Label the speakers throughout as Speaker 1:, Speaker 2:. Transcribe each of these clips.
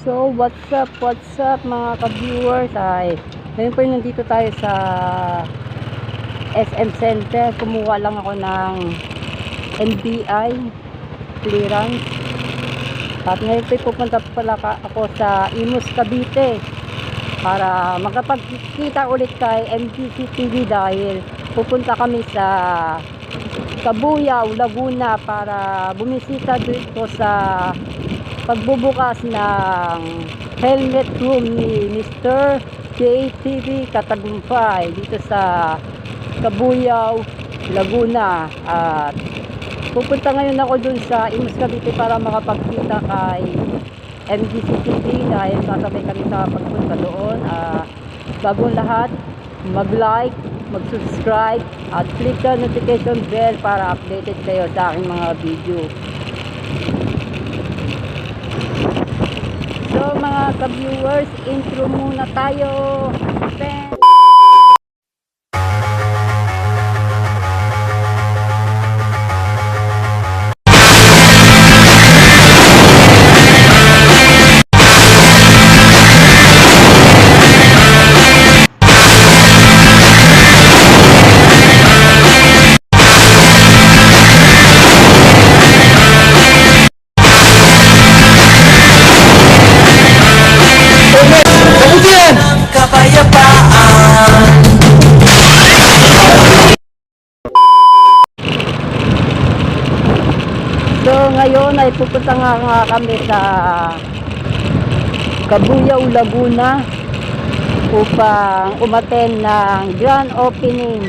Speaker 1: So, what's up mga ka-viewers? Ngayon po nandito tayo sa SM Center. Kumuha lang ako ng NBI clearance. At ngayon po pupunta pala ako sa Imus, Cavite para makapagkita ulit kay MGC TV dahil pupunta kami sa Cabuyao, Laguna para bumisita dito sa pagbubukas ng helmet room ni Mr. JTV Katagumpay dito sa Cabuyao, Laguna. At pupunta ngayon ako dun sa Imus, Cavite para makapagkita kay MGC TV dahil sasabay kami sa pagpunta doon. Bagong lahat, mag-like, mag-subscribe at click the notification bell para updated kayo sa aking mga video. So mga ka-viewers, intro muna tayo. So ngayon ay pupunta nga kami sa Cabuyao, Laguna upang umattend ng grand opening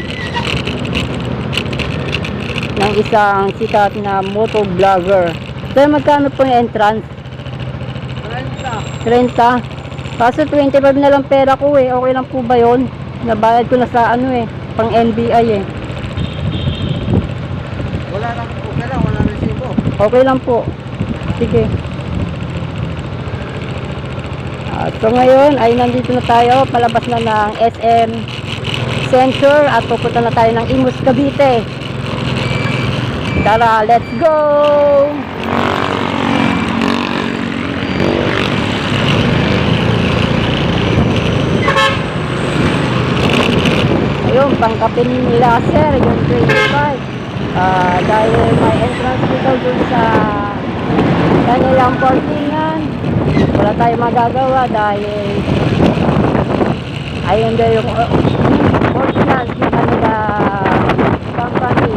Speaker 1: ng isang sikat na motovlogger. So magkano po yung entrance? 30. Kaso 25 na lang pera ko eh. Okay lang po ba yun? Nabayad ko na sa pang NBI eh.
Speaker 2: Wala lang po, wala resibo.
Speaker 1: Okay lang po. Sige. So ngayon ay nandito na tayo. Palabas na ng SM Center at pupunta na tayo ng Imus, Cavite. Tara, let's go! Ayun, pangkapin ni Laser, yung 25. Dahil may entrance dito dun sa kanilang parkingan, wala tayong magagawa dahil ayun daw yung ordinance ng kanila company.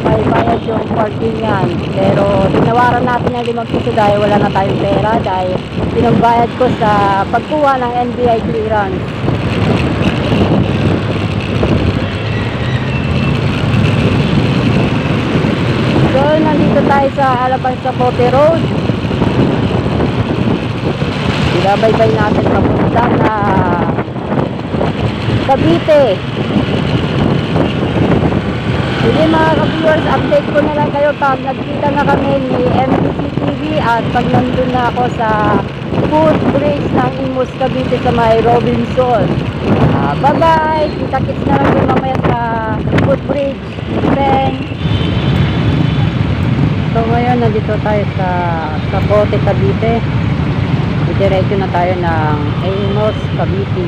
Speaker 1: May bayad yung parkingan, pero tinawaran natin ng 5 piso dahil wala na tayong pera dahil pinambayad ko sa pagkuha ng NBI clearance. So, nandito tayo sa Alabang Zapote Road. Binabaybay natin papunta na Cavite. Sige mga ka-viewers, update ko na lang kayo pag nagkita na kami ni MGC TV at pag nandun na ako sa footbridge ng Imus, Cavite sa may Robinson. Bye bye! Kita-kits na lang din mamaya sa footbridge. Thanks! So ngayon nandito tayo sa Zapote, Cavite. Diretso na tayo ng Imus, Cavite.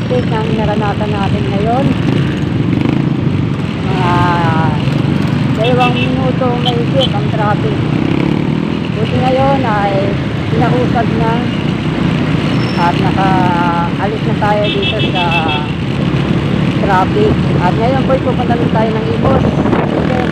Speaker 1: traffic na naranasan natin ngayon. Mga 2 minuto mahigit ang traffic. Buti ngayon ay pinausad na at nakaalis na tayo dito sa traffic. At ngayon po pupunta na tayo ng Imus. Okay.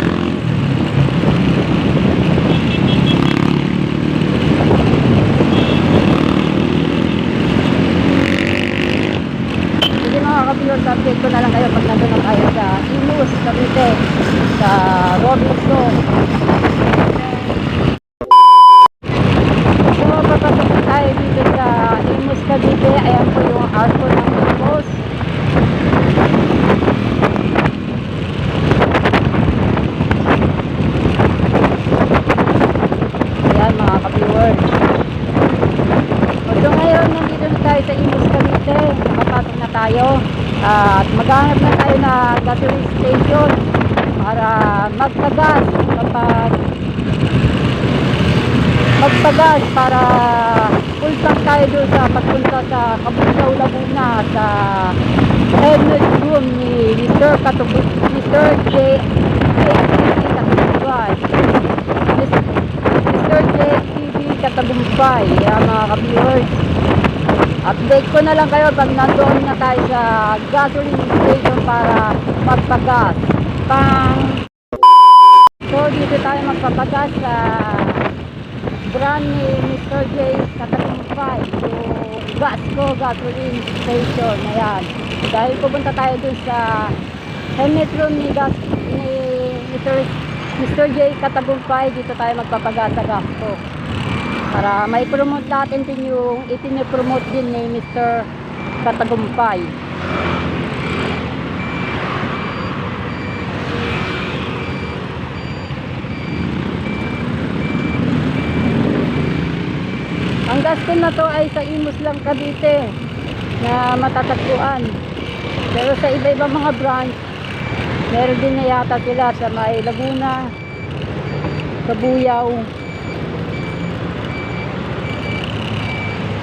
Speaker 1: Sige mga ka-viewers, update ko na lang kayo pag nandun na tayo sa Imus, Cavite, sa Robinson. So papasok na tayo dito sa Imus, Cavite. Ayan po yung arko ng Imus. Ayan mga ka-viewers. So ngayon nandito na tayo sa Imus, Cavite. Nakapasok na tayo at maghanap na tayo na gasoline station para magpagas para full tank tayo doon sa pagpunta sa Cabuyao, Laguna sa helmet room ni Mr. J. Katagumpay. Mr. J. TV Katagumpay. Yan mga ka-viewers. Update ko na lang kayo pag nandoon na tayo sa gasoline station para magpagas. So dito tayo magpapagas sa brand ni Mr. J. Katagumpay. So Gasco gasoline station. Ayan. Dahil pupunta tayo dun sa helmet room ni Mr. J. Katagumpay, dito tayo magpapagas sa Gasco. Para may promote natin din yung ipinipromote din ni Mr. Katagumpay. Ang Gasco na to ay sa Imus lang, Cavite na matatagpuan. Pero sa iba-ibang mga branch, meron din na yata sila sa may Laguna, Cabuyao,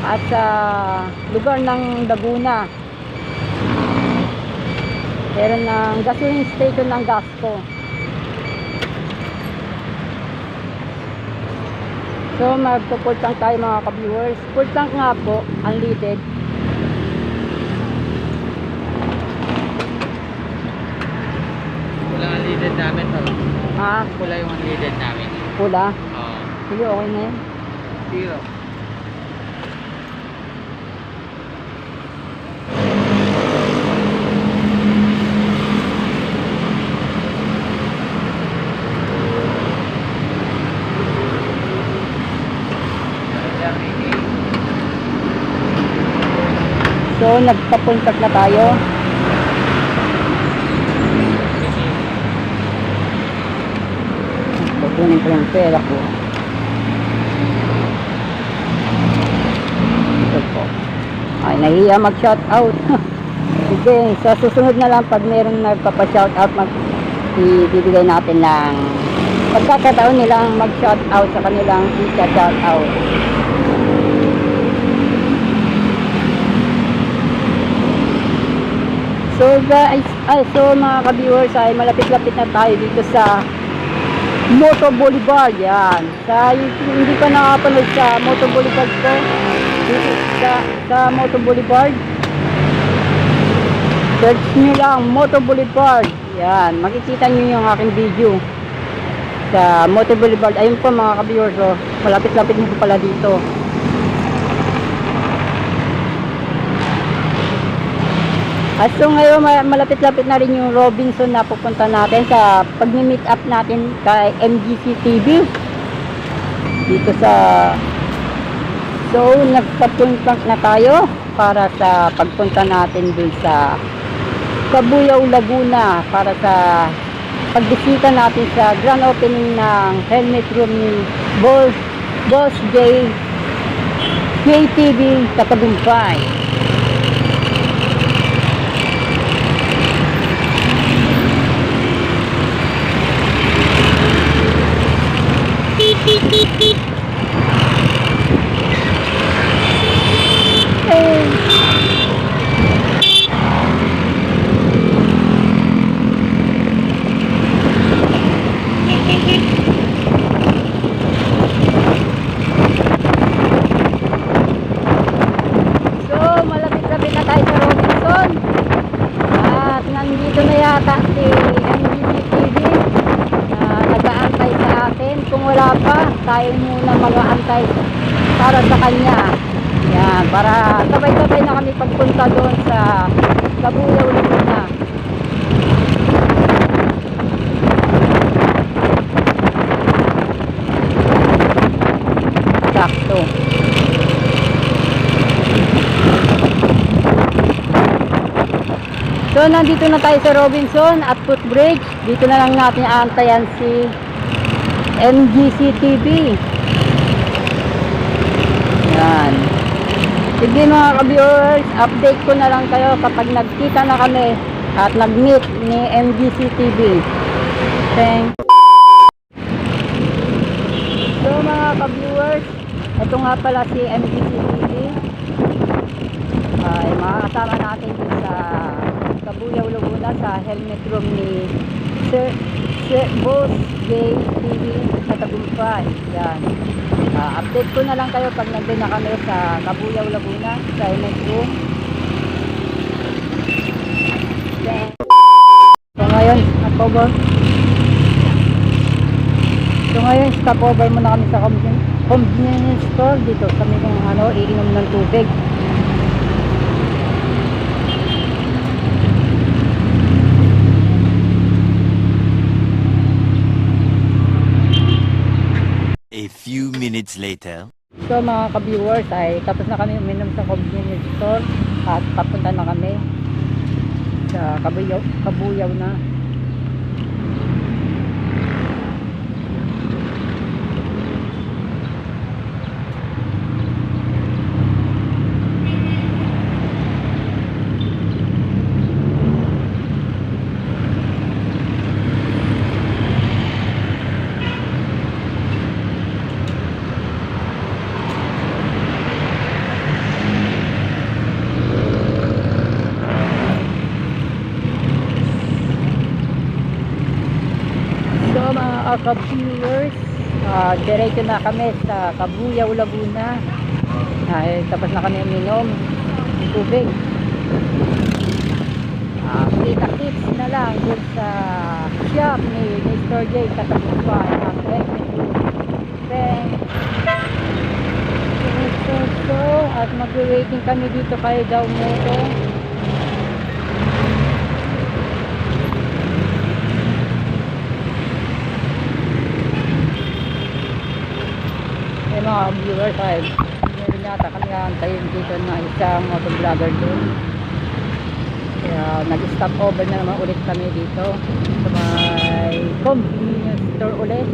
Speaker 1: at sa lugar ng Laguna. Meron ng gasoline station ng Gasco. So magpo-full tank tayo mga ka-viewers. Full tank nga po, unleaded.
Speaker 2: Pula ang unleaded namin to.
Speaker 1: Ha?
Speaker 2: Pula yung unleaded namin.
Speaker 1: Pula?
Speaker 2: Oo.
Speaker 1: Sige, okay na yan.
Speaker 2: Zero.
Speaker 1: So nagpa-full tank na tayo. Kukunin ko yung pera ko. Ito po. Ay, nahiya mag-shout out. Sige, sa susunod na lang pag meron nagpapa-shout out, ibibigay natin ng pagkakataon nilang mag-shout out sa kanilang i-shout out. So guys, so mga ka-viewers ay malapit-lapit na tayo dito sa Moto Boulevard. Yan. Sa hindi pa nakapanood sa Moto Boulevard ko, dito sa Moto Boulevard, search nyo lang Moto Boulevard. Yan, makikita nyo yung aking video sa Moto Boulevard. Ayun po mga ka-viewers, oh, malapit-lapit na po pala dito. At so ngayon malapit-lapit na rin yung Robinson na pupunta natin sa pag-meet up natin kay MGC TV dito sa, so nagpapunta na tayo para sa pagpunta natin dun sa Cabuyao, Laguna para sa pagbisita natin sa grand opening ng helmet room ni Boss J. KTV Katagumpay. tayo muna mag-aantay para sa kanya. Yan, para sabay-sabay na kami pagpunta doon sa Kabuyaw Laguna. Sakto. So, nandito na tayo sa Robinson at Footbridge. Dito na lang natin aantayan si MGCTV. Yan. Sige mga ka-viewers, update ko na lang kayo kapag nagkita na kami at nag-meet ni MGCTV. Thanks. So mga ka-viewers, ito nga pala si MGCTV. Ay makakasama natin dito sa Kabuyaw Laguna sa helmet room ni Sir Boss JTV sa Tagumpay. Yan. Update ko na lang kayo pag nandun na kami sa Kabuyaw Laguna sa helmet room. Then, so ngayon, stopover muna kami sa convenience store dito sa may kung iinom ng tubig.
Speaker 3: A few minutes later.
Speaker 1: So mga ka-viewers ay tapos na kami uminom sa convenience store at papunta na kami sa Kabuyaw na. Ka-viewers, diretso na kami sa Kabuyaw Laguna. Tapos na kami uminom ng tubig. Kita-kits na lang dun sa shop ni Mr. J sa Tagumpay ang helmet room. Thanks. So, at mag-waiting kami dito kay Daw Moto. Mga viewers ay meron yata kami antayin dito na isang motovlogger doon, kaya nag-stop over na naman ulit kami dito sa may convenience store ulit.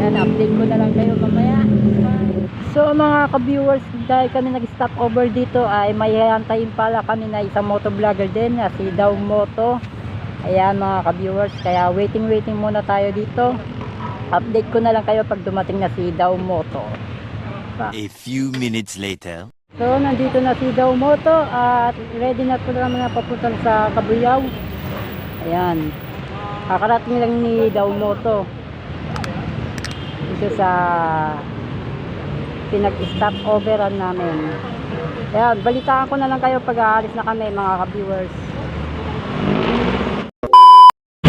Speaker 1: Yan, update ko na lang kayo mamaya. So mga ka-viewers, dahil kami nag-stop over dito ay may antayin pala kami na isang motovlogger din na si Daw Moto. Ayan mga ka-viewers, kaya waiting muna tayo dito. Update ko na lang kayo pag dumating na si Daw Moto.
Speaker 3: A few minutes later.
Speaker 1: So, nandito na si Daw Moto at ready na po naman na papunta sa Kabuyaw. Ayan. Kakarating lang ni Daw Moto dito sa pinag-stop overan namin. Ayan, balitaan ko na lang kayo pag aalis na kami mga ka-viewers.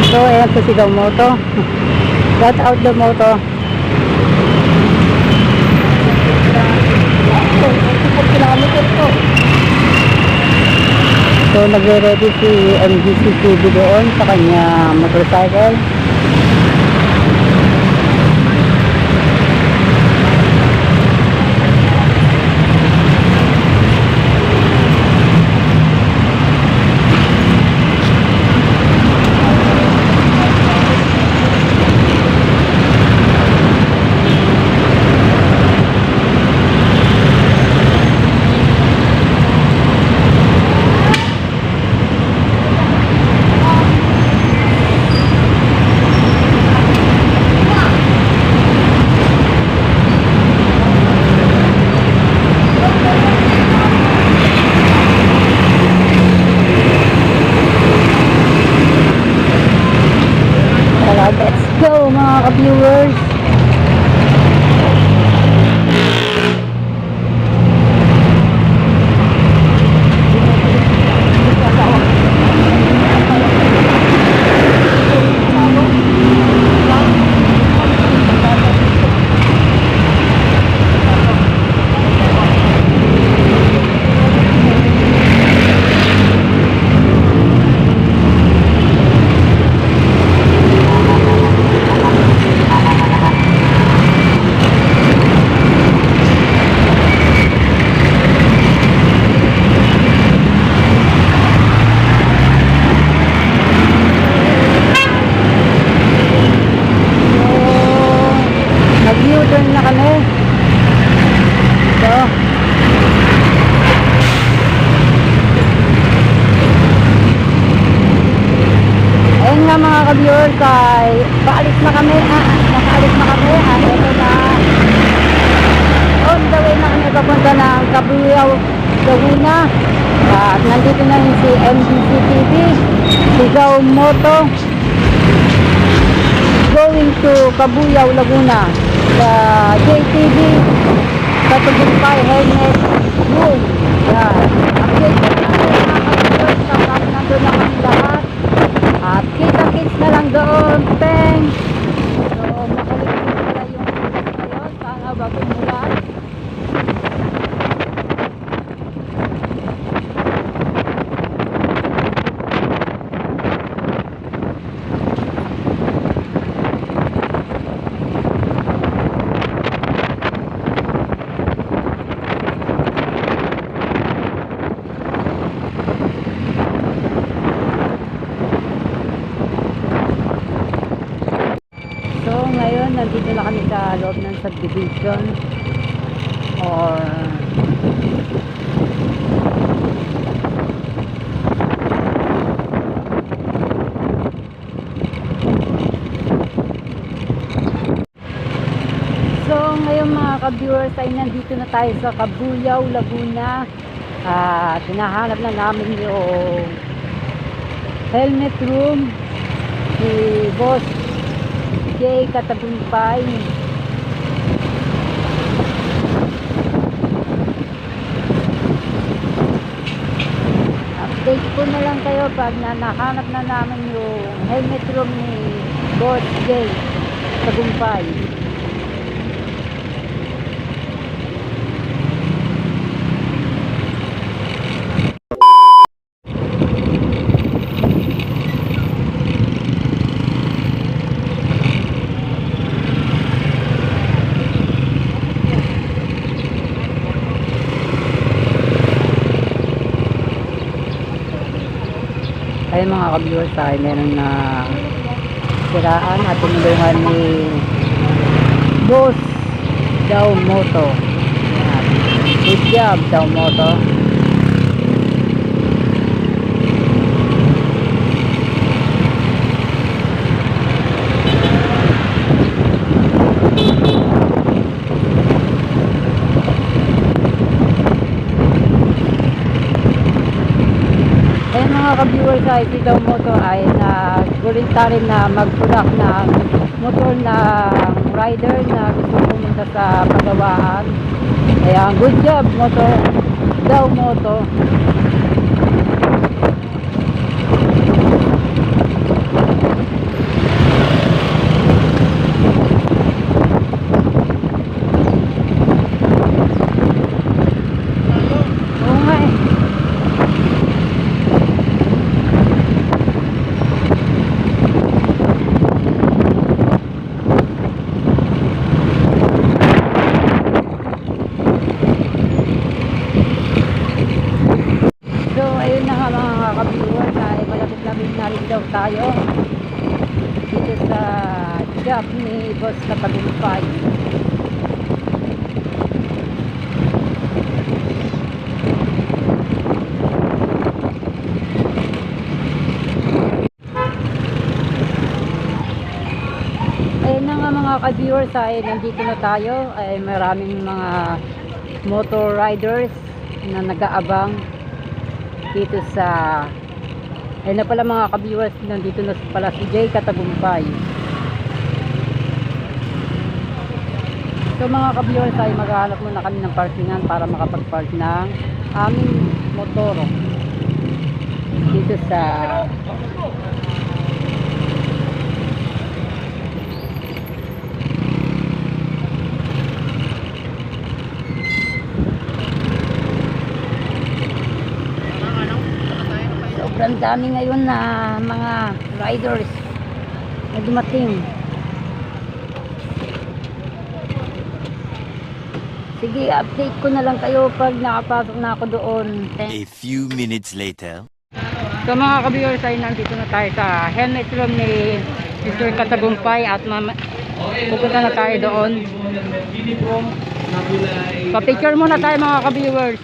Speaker 1: So, ayan po si Daw Moto. Got out the moto. So nagre-ready si MGCTV doon sa kanya motorcycle. Viewers, mga ka-viewers ay paalis na kami. Nakaalis na kami. Ito na. On the way na kami papunta ng Cabuyao, Laguna. At nandito na rin si MBC TV, Sigaw Moto, going to Cabuyao, Laguna. Sa JTV, sa Tagumpay, Helmet Room. Yan. Update na natin mga ka-viewers kapag nandun na kami lahat. At kita-kits na lang doon. Thanks! So, makaligtas pala yung ngayon. Sana bagong mulan. So ngayon nandito na kami sa loob ng subdivision or so ngayon mga ka-viewers ay nandito na tayo sa Cabuyao, Laguna. Hinahanap na namin yung helmet room si Boss J. Katagumpay. Update ko na lang kayo pag nahanap na namin yung helmet room ni Boss J. Katagumpay. Ay mga ka-viewers tayo, meron na siraan at tinulungan ni Boss Daw Moto. Good job Daw Moto. Mga ka-viewers ay si Daw Moto ay nagkulita rin na mag-product ng motor na rider na gusto pumunta sa pagawaan. Kaya good job Moto, Daw Moto. Oo nga eh. Daw tayo dito sa shop ni Boss Katagumpay. Ayun na nga mga ka-viewers ay nandito na tayo. Ay maraming mga motor riders na nag-aabang dito sa ayun na pala mga ka-viewers, nandito na pala si J. Katagumpay. So mga ka-viewers ay maghahanap muna kami ng parkingan para makapag-park ng aming motor dito sa sobrang dami ngayon na mga riders na dumating. Sige, update ko na lang kayo pag nakapasok na ako doon.
Speaker 3: A few minutes later.
Speaker 1: So mga ka-viewers ay nandito na tayo sa helmet room ni Mr. Katagumpay at pupunta na tayo doon. Pa-picture muna tayo mga ka-viewers.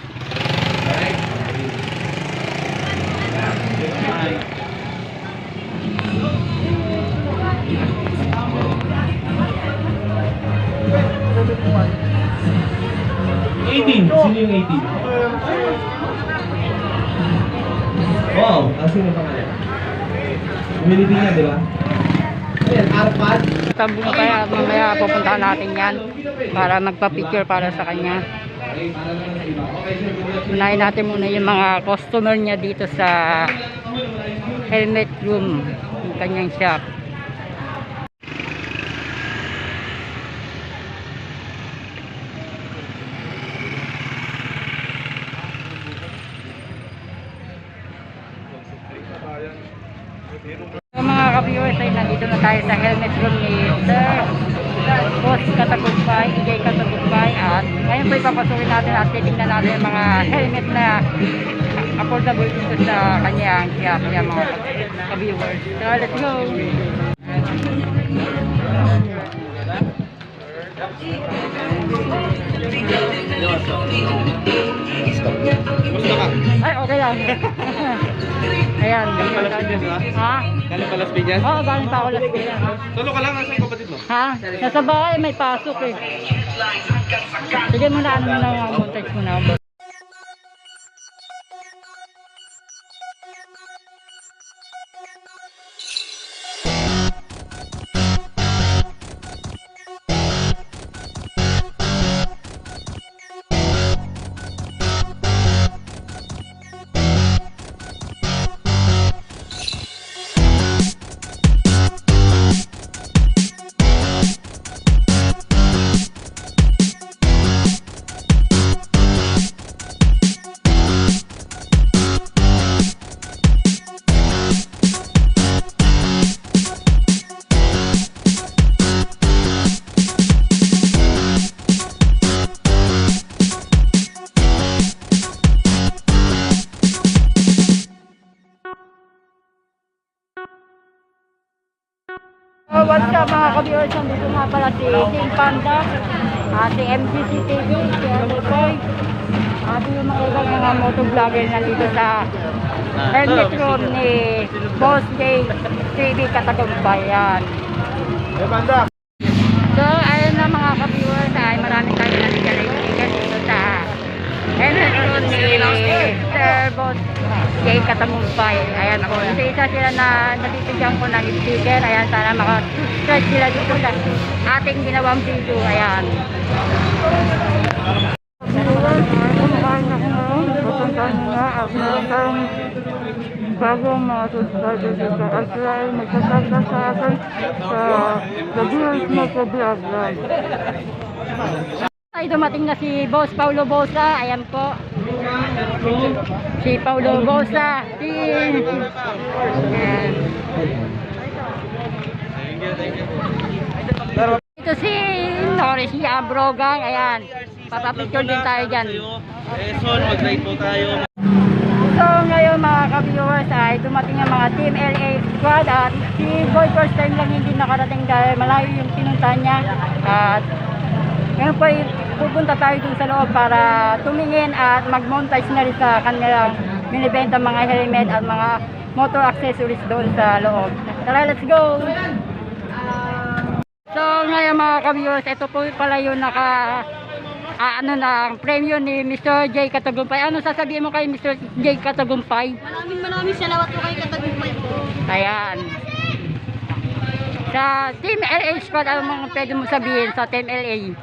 Speaker 4: Community. Wow, ang sino pangalan? Community niya, di ba? Ayan, Arpad.
Speaker 1: Sabi mo kaya mamaya pupuntahan natin yan para magpa-picture para sa kanya. Unahin natin muna yung mga customer niya dito sa helmet room, yung kanyang shop. So mga ka-viewers ay nandito na tayo sa helmet room ni Sir Boss Katagumpay, EJ Katagumpay, at ngayon po ipapasukin natin at titignan natin yung mga helmet na affordable dito sa kanyang shop. Yan mga ka-viewers. So let's go! Ay, okay lang. Ayan. Ha?
Speaker 4: Galing pa Las Vegas?
Speaker 1: Oo, galing pa ako Las Vegas.
Speaker 4: Solo ka lang, nasa yung kapatid mo?
Speaker 1: Ha? Nasa bahay, may pasok eh. Sige muna, ano muna ang montage muna. What's up mga ka-viewers, nandito nga pala si King Panda, si MCC TV, si Boy, at yung mga ibang mga motovlogger nandito sa helmet room ni Boss J TV Katagumpay. Yan. So ayun na mga ka-viewers, ay maraming tayo nandito dito sa helmet room ni Sir Boss J Katagumpay. Ayan po, isa-isa sila na nabibigyan ko ng sticker. Ayan, sana maka-subscribe sila dito sa ating ginawang video. Ayan. Bagong mga subscribe dito at sila ay magsasaga sa akin sa Gabriel's Motovlog. Ay, dumating na si Boss Paulo Bosa. Ayan po. Si Paulo Bosa. Ito si Norris Ambrogang. Ayan. Papapicture din tayo dyan.
Speaker 4: Mag-ride po tayo.
Speaker 1: So ngayon mga ka-viewers ay dumating ang mga Team LA squad at si Boy first time lang hindi nakarating dahil malayo yung pinuntahan niya. At ngayon po pupunta tayo dun sa loob para tumingin at mag-montage na rin sa kanilang binibenta mga helmet at mga motor accessories doon sa loob. Tara, let's go! So ngayon mga ka-viewers, ito po pala yung ano na, premyo ni Mr. J Katagumpay. Ano sasabihin mo kay Mr. J Katagumpay?
Speaker 5: Maraming salamat po kay Katagumpay po.
Speaker 1: Ayan. Sa Team LA squad, ano mga pwede mo sabihin sa Team LA?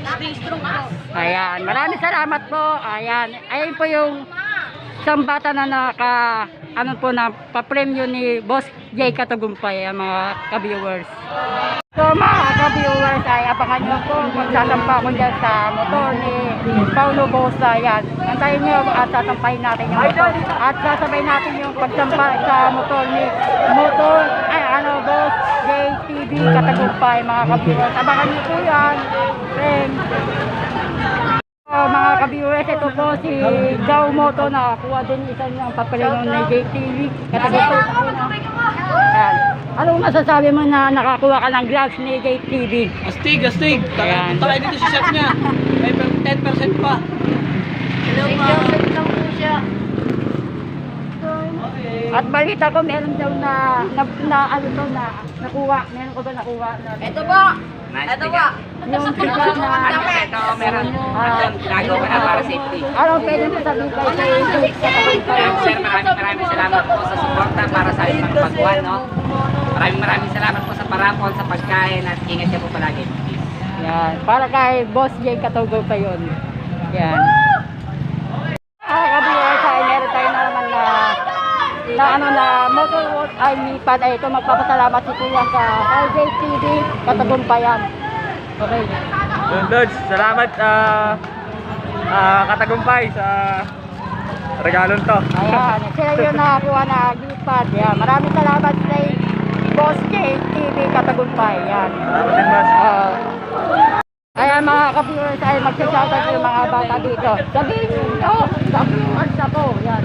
Speaker 5: Stay strong po.
Speaker 1: Ayan, maraming salamat po. Ayan, ayun po yung isang bata na ano po na pa-premyo ni Boss J Katagumpay, mga ka-viewers. So mga ka-viewers ay abangan nyo po magsasampa ko dyan sa motor ni Paulo Bosa. Ayan, antayin nyo at sasampahin natin yung motor. At sasabay natin yung pagsampa sa motor ni Boss J TV Katagumpay, mga ka-viewers. Abangan nyo po yan. Friend. Mga ka-viewers, ito po si Jao Moto na kuha din isa ng papalong ni JTV Katagumpay. Ayan. Anong masasabi mo na nakakuha ka ng gloves ni JTV?
Speaker 4: Astig, astig.
Speaker 1: Ayan.
Speaker 4: Punta kayo dito sa shop niya. May 10% pa.
Speaker 5: Hello po. lang po siya.
Speaker 1: At balita ko meron daw na nakuha. Meron ko ba nakuha?
Speaker 5: Ito po. Ito ba?
Speaker 1: Yung bigas na...
Speaker 2: Ito, meron. Ginagawa ko na para safety.
Speaker 1: Ano pwede mo sabihin kayo sa YouTube sa Tagumpay?
Speaker 2: Sir, maraming salamat po sa suporta para sa aming pagpagwan, no? Maraming salamat po sa parapon, sa pagkain, at ingat niyo po palagi.
Speaker 1: Yan. Para kay Boss Jay Katugo pa yun. Yan. Kabilang sa meron tayo na naman na motor ay lipad ay ito magpapasalamat si Kuya sa RJTV Katagumpayan. Okay.
Speaker 4: Lods, salamat Katagumpay sa regalon to.
Speaker 1: Ayan, sila yung nakakuha na lipad. Yan. Maraming salamat sa Boss Jay TV Katagumpay. Yan.
Speaker 4: Salamat din, boss.
Speaker 1: Kaya mga ka-viewers ay magsashoutout yung mga bata dito. Sabihin nyo, sa viewers ako. Yan.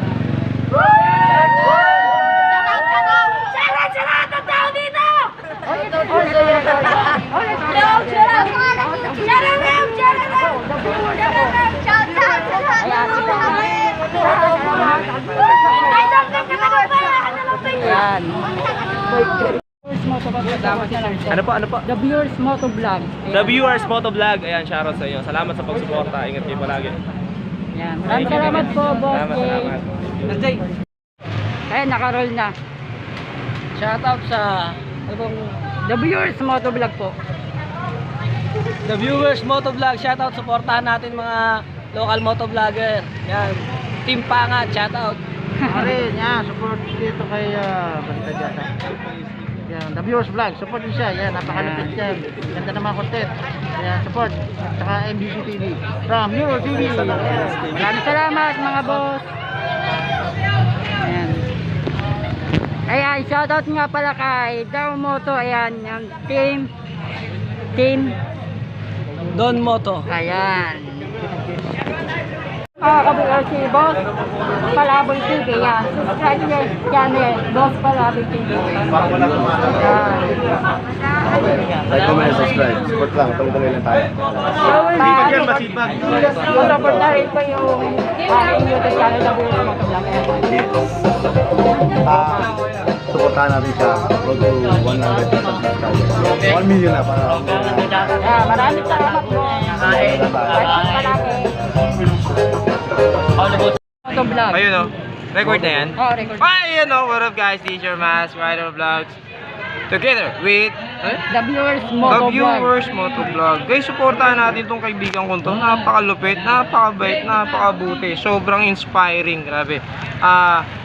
Speaker 5: Shout out ang tao dito!
Speaker 1: Yan.
Speaker 4: Ano po?
Speaker 1: The Viewers Moto Vlog.
Speaker 4: The Viewers Motovlog. Ayan, shoutout sa inyo. Salamat sa pagsuporta. Ingat kayo palagi.
Speaker 1: Yan. Maraming salamat po, Boss
Speaker 4: Salamat.
Speaker 1: Jay. Ayan, naka-roll na.
Speaker 2: Shoutout sa
Speaker 1: The Viewers Moto Vlog po.
Speaker 2: The Viewers Motovlog. Shoutout, supportahan natin mga local motovlogger. Yan. Team Pangat, shoutout.
Speaker 6: Pare niya, support dito kay Bantagata. Yan, The Viewers Vlog, support niyo siya. Yan, napakalupit siya. Ganda ng mga content. Yan, support. Saka MBC TV. From Euro TV.
Speaker 1: Maraming salamat mga boss. Ayan. Ayan, shoutout nga pala kay Dow Moto. Ayan, yung team
Speaker 2: Don Moto.
Speaker 1: Ayan. Kabilang si Boss Palaboy TV. Yan. Subscribe niya channel. Boss Palaboy TV. Ayan.
Speaker 7: Like, comment, subscribe. Support lang. Tuloy-tuloy lang tayo.
Speaker 6: Masipag yan, masipag.
Speaker 1: Support na rin po yung YouTube channel na Viewers Moto Vlog.
Speaker 7: Supportahan natin siya. Road to 100,000 subscribers. 1 million na para
Speaker 1: Maraming salamat po. Moto Vlog.
Speaker 4: Ayun o. Record na yan.
Speaker 1: Oh, record.
Speaker 4: Ayun o. What up guys? Teacher Mas, Rider Vlogs. Together with
Speaker 1: The Viewers
Speaker 4: The
Speaker 1: Moto Vlog.
Speaker 4: Viewers Motovlog. Guys, supportahan natin itong kaibigan ko to. Napakalupit, napakabait, napakabuti. Sobrang inspiring. Grabe.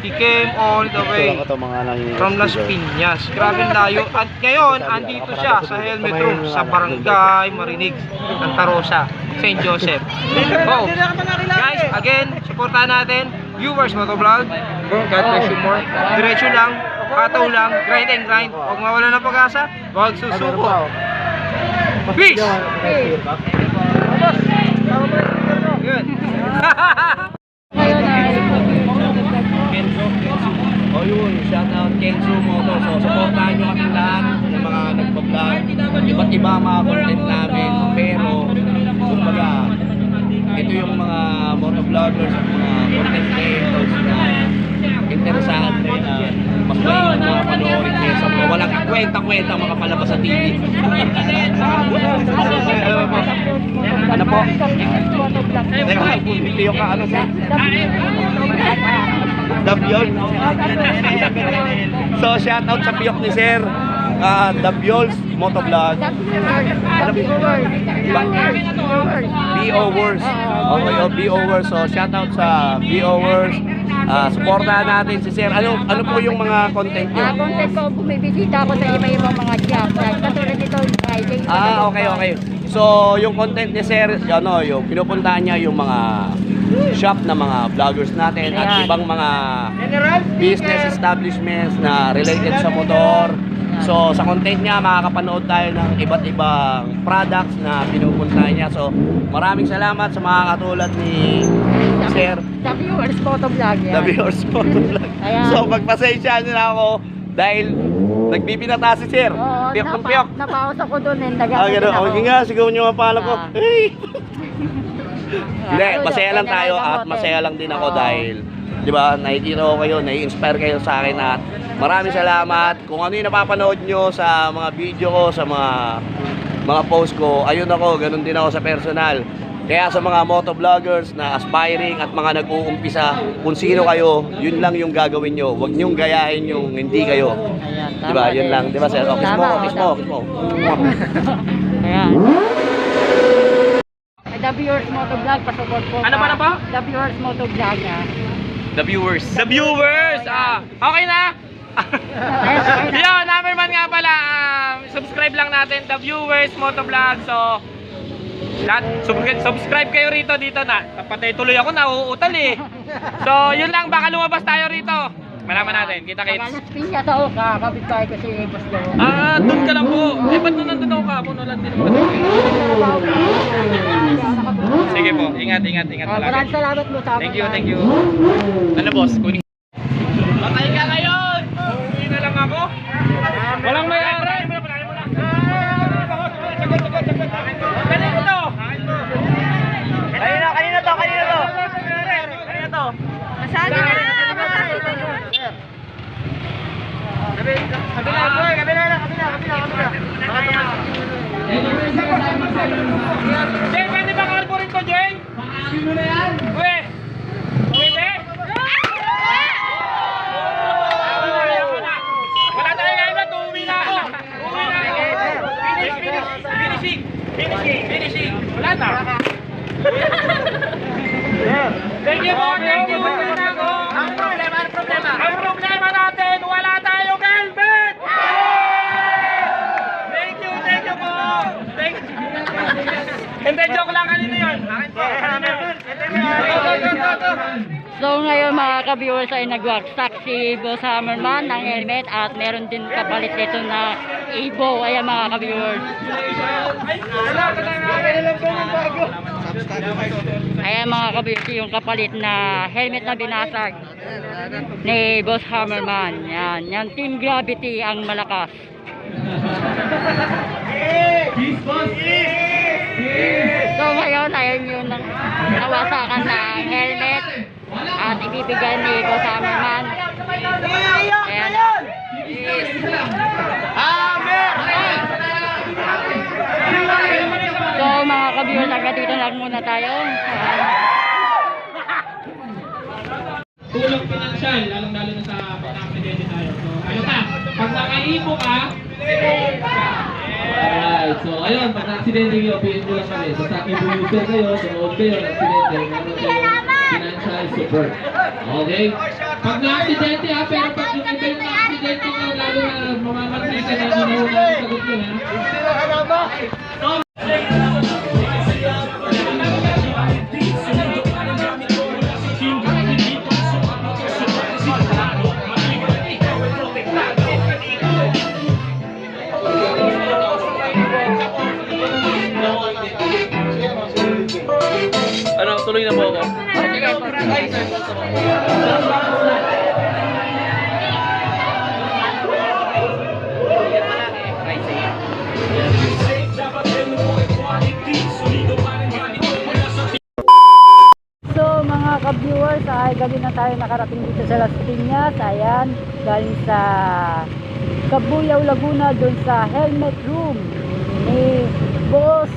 Speaker 4: He came all the way
Speaker 7: ito mga nangyayari.
Speaker 4: from Las Piñas. Grabe layo. At ngayon, andito siya sa Helmet Room sa Barangay Marinig, Santa Rosa, St. Joseph. Go! Guys, again, supportahan natin Viewers Motovlog. God bless you more. Diretso lang, kataw lang, grind and grind. Huwag mawala ng pag-asa, huwag susuko. Peace! Good.
Speaker 1: Ngayon ay
Speaker 4: O yun, shout out Kenzo Moto. So, supportahan nyo kami lahat ng mga nagpa-vlog. Iba't iba ang mga content namin. Pero, kumbaga, ito yung mga motovloggers at mga content creators na interesahan rin na mas maingat mga panoorin kaysa mga walang kwenta-kwenta mga palabas sa TV. Ano po? Teka, pipiyok ka ano sa? Dabyol. So shout out sa piyok ni Sir Dabyols Motovlog. BO Wars. Okay, BO Wars. So shout out sa BO Wars. Suportahan natin si Sir. Ano po yung mga content niyo?
Speaker 1: content ko, bumibisita ako sa iba-ibang mga shop. Katulad nito, Friday.
Speaker 4: Okay. So, yung content ni Sir, ano, yung pinupuntahan niya yung mga shop na mga vloggers natin at
Speaker 1: Ayan.
Speaker 4: ibang mga business establishments na related sa motor. So, sa content niya, makakapanood tayo ng iba't ibang products na pinupuntahan niya. So, maraming salamat sa mga katulad ni Sir.
Speaker 1: The Viewers Moto Vlog. Yan.
Speaker 4: The Viewers Motovlog.
Speaker 1: Ayan.
Speaker 4: So, magpasensya nyo na ako dahil nagbibinata si Sir.
Speaker 1: Oo,
Speaker 4: Piyok ng piyok.
Speaker 1: Napaos ako doon eh.
Speaker 4: Gano'n. Okay nga, sigaw nyo nga pala ko.
Speaker 1: Ah.
Speaker 4: Hey! Hindi,
Speaker 1: Ayun,
Speaker 4: masaya lang tayo
Speaker 1: ganyan
Speaker 4: at
Speaker 1: ang
Speaker 4: masaya
Speaker 1: hotel.
Speaker 4: lang din ako
Speaker 1: Oo.
Speaker 4: dahil, di ba, nakikita ko kayo, nai-inspire kayo sa akin at maraming salamat. Kung ano yung napapanood nyo sa mga video ko, sa mga
Speaker 8: mga post ko, ayun ako, ganun din ako sa personal. Kaya sa mga motovloggers na aspiring at mga nag-uumpisa, kung sino kayo, yun lang yung gagawin nyo. Huwag nyong gayahin yung hindi kayo.
Speaker 1: Ayan, tama
Speaker 8: Diba? Yun
Speaker 1: din.
Speaker 8: lang. Diba, sir? Kiss mo,
Speaker 1: Tama,
Speaker 8: kiss mo, kiss mo.
Speaker 1: Ayan. Ay, The Viewers Motovlog, pasupport po.
Speaker 4: Ano ba?
Speaker 1: The Viewers Motovlog, ha.
Speaker 8: The viewers.
Speaker 4: The viewers! Okay na? Yo, number one nga pala, subscribe lang natin, The Viewers Motovlog. So, lahat, subscribe kayo rito dito na. Patay tuloy ako, nauutal eh. So, yun lang, baka lumabas tayo rito. Malaman natin, kita-kits.
Speaker 1: Kagalas pinya tao ka, kapit tayo kasi boss daw.
Speaker 4: Doon ka lang po. Ba't nandun ako ka? Puno lang din naman. Sige po, ingat talaga.
Speaker 1: Maraming salamat mo sa akin.
Speaker 4: Thank you. Ano boss, kunin. Patay ka ngayon! Uwi na lang ako. Walang mayari. Kanino to? Kanino to?
Speaker 5: Masabi na!
Speaker 4: Jay, pwede ba kalbo rin ko, Jay? Sino na yan? Uwe! Pwede? Wala tayo ngayon na, uuwi na ako. Finishing. Wala na. Thank you po, thank you. Ang problema natin, wala tayong helmet! Thank you po. Hindi, joke lang, kanino yun?
Speaker 1: So ngayon mga ka-viewers ay nag-workstock si Boss Hammerman ng helmet at meron din kapalit nito na Evo. Ayan mga ka-viewers. Ayan mga ka-viewers yung kapalit na helmet na binasag ni Boss Hammerman. Yan Team Gravity ang malakas. So ngayon ayan yung nawasakan ng helmet at ibibigay ni Boss Hammerman. Ayan. So mga ka-viewers, hanggang dito lang muna tayo.
Speaker 9: Tulong pinansyal, lalong-lalo na sa pagkaksidente tayo. So, ano ka? Pag nakaipo ka, alright, so ayun, pag na-aksidente kayo, PM nyo lang kami. So, sa user kayo, sumunod kayo, na-aksidente, meron kayong financial support. Okay? Pag na-aksidente ha, pero pag yung iba yung na-aksidente nyo, lalo na mamamatay ka na, ginahuna yung sagot nyo ha.
Speaker 4: Ano, tuloy na po ako.
Speaker 1: So mga ka-viewers, ay gabi na tayo nakarating dito sa Las Piñas. Ayan, galing sa Cabuyao, Laguna, dun sa helmet room ni Boss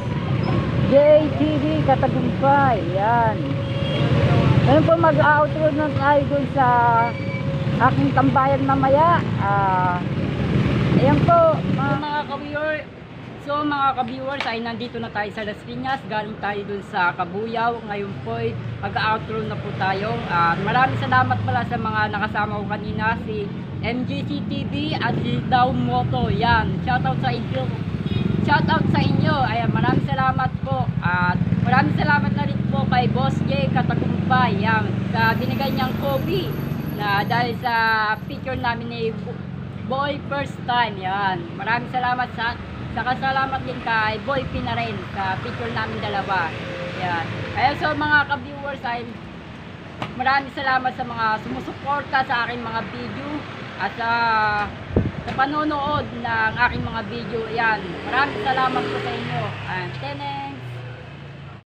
Speaker 1: JTV Katagumpay. Ayan. Ngayon po mag-outro na tayo dun sa aking tambayan mamaya. Ayan po mga ka-viewers. So mga ka-viewers ay nandito na tayo sa Las Piñas, galing tayo dun sa Cabuyao. Ngayon po ay mag-outro na po tayo. Maraming salamat pala sa mga nakasama ko kanina, si MGC TV at si Daw Moto. Yan, shoutout sa inyo. Shoutout sa inyo. Ayan, maraming salamat po. At maraming salamat na rin po kay Boss J Katagumpay. Yan, sa binigay niyang coffee na dahil sa picture namin ni Boy First Time. Yan, maraming salamat sa saka salamat din kay Boy P na rin sa picture namin dalawa. Yan. Kaya so mga ka-viewers ay maraming salamat sa mga sumusuporta sa aking mga video at sa panonood ng aking mga video. Yan. Maraming salamat po sa inyo. And teneng.